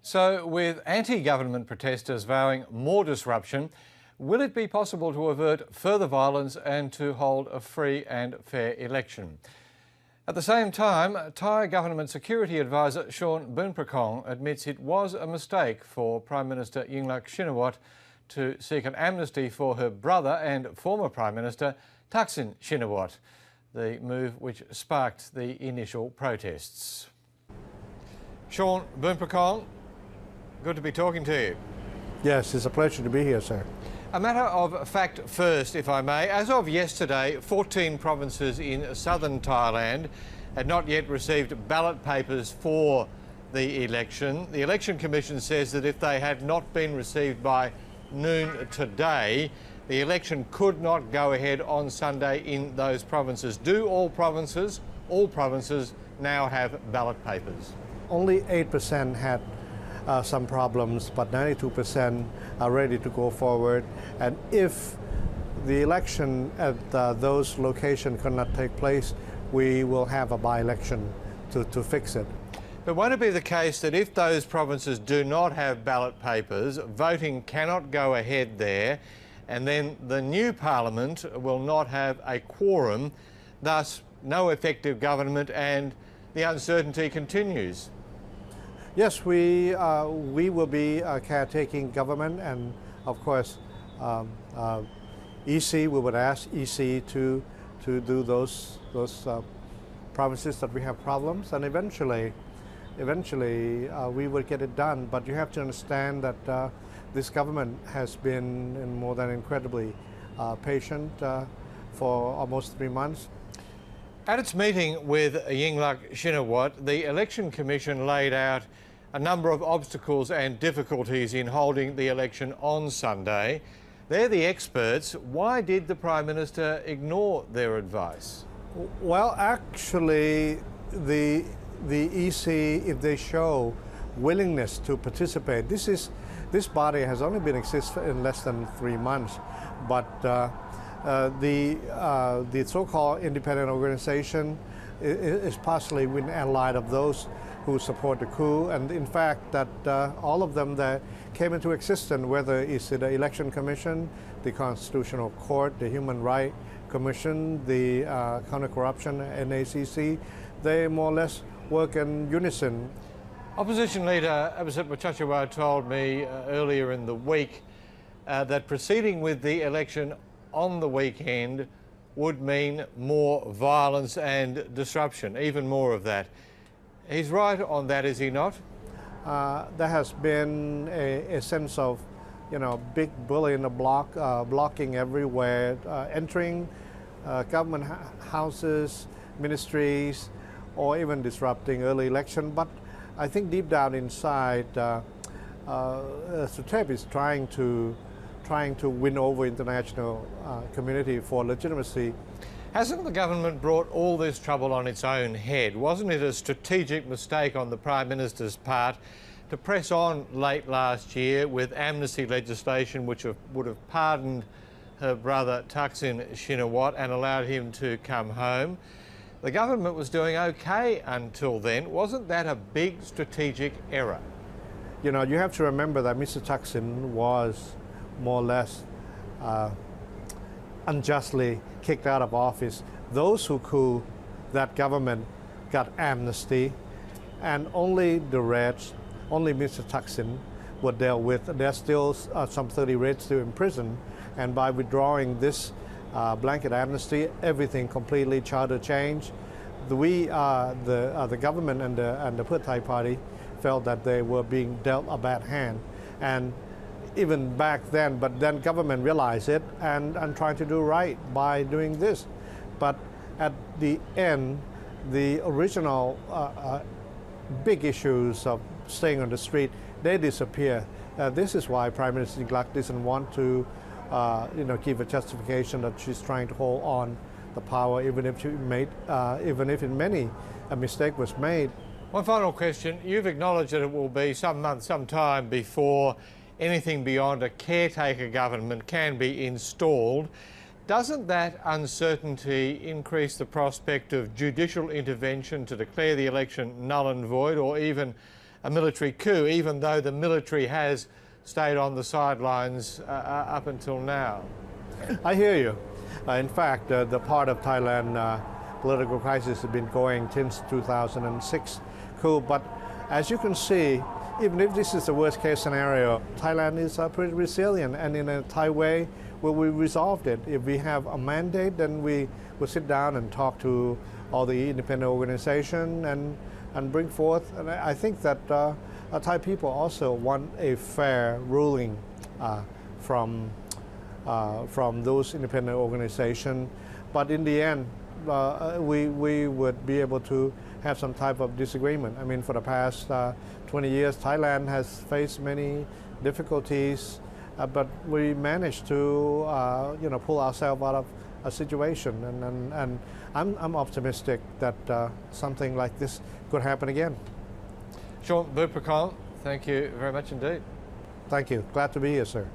So, with anti-government protesters vowing more disruption, will it be possible to avert further violence and to hold a free and fair election? At the same time, Thai Government Security Advisor Sean Boonprakong admits it was a mistake for Prime Minister Yingluck Shinawatra to seek an amnesty for her brother and former Prime Minister Thaksin Shinawatra, the move which sparked the initial protests. Sean Boonprakong, good to be talking to you. Yes, it's a pleasure to be here, sir. A matter of fact first, if I may. As of yesterday, 14 provinces in southern Thailand had not yet received ballot papers for the election. The Election Commission says that if they had not been received by noon today, the election could not go ahead on Sunday in those provinces. Do all provinces now have ballot papers? Only 8% had some problems, but 92% are ready to go forward. And if the election at those locations cannot take place, we will have a by-election to fix it. But won't it be the case that if those provinces do not have ballot papers, voting cannot go ahead there, and then the new parliament will not have a quorum, thus no effective government, and the uncertainty continues? Yes, we will be a caretaking government, and of course EC, we would ask EC to do those provinces that we have problems, and eventually we will get it done. But you have to understand that this government has been more than incredibly patient for almost 3 months. At its meeting with Yingluck Shinawatra, the Election Commission laid out a number of obstacles and difficulties in holding the election on Sunday. They're the experts. Why did the Prime Minister ignore their advice? Well, actually, the EC, if they show willingness to participate, this body has only been existing in less than 3 months, but the so-called independent organization is partially an ally of those who support the coup, and in fact that all of them that came into existence, whether it's the Election Commission, the Constitutional Court, the Human Rights Commission, the Counter-Corruption, NACC, they more or less work in unison. Opposition leader Abhisit Muchachawa told me earlier in the week that proceeding with the election on the weekend would mean more violence and disruption, even more of that. He's right on that, is he not? There has been a sense of, big bully in the block, blocking everywhere, entering government houses, ministries, or even disrupting early election. But I think deep down inside, Suthep is trying to win over international community for legitimacy. Hasn't the government brought all this trouble on its own head? Wasn't it a strategic mistake on the Prime Minister's part to press on late last year with amnesty legislation which would have pardoned her brother Thaksin Shinawatra and allowed him to come home? The government was doing okay until then. Wasn't that a big strategic error? You have to remember that Mr. Thaksin was more or less unjustly kicked out of office. Those who coup that government got amnesty, and only the Reds, only Mr. Thaksin were dealt with. There's still some 30 Reds still in prison, and by withdrawing this blanket amnesty, everything completely charter changed. The government and the Pheu Thai party felt that they were being dealt a bad hand, and even back then, but then government realized it and trying to do right by doing this. But at the end, the original big issues of staying on the street, they disappear. This is why Prime Minister Yingluck doesn't want to give a justification that she's trying to hold on the power, even if in many a mistake was made. One final question. You've acknowledged that it will be some months, some time before anything beyond a caretaker government can be installed. Doesn't that uncertainty increase the prospect of judicial intervention to declare the election null and void, or even a military coup, even though the military has stayed on the sidelines up until now. I hear you. In fact, the part of Thailand political crisis has been going since 2006 coup. But as you can see, even if this is the worst case scenario, Thailand is pretty resilient, and in a Thai way, we resolved it. If we have a mandate, then we will sit down and talk to all the independent organizations and bring forth. And I think that Thai people also want a fair ruling from those independent organizations. But in the end, we would be able to have some type of disagreement. I mean, for the past 20 years, Thailand has faced many difficulties, but we managed to pull ourselves out of a situation, and I'm optimistic that something like this could happen again. Sean Buprakong, thank you very much indeed. Thank you. Glad to be here, sir.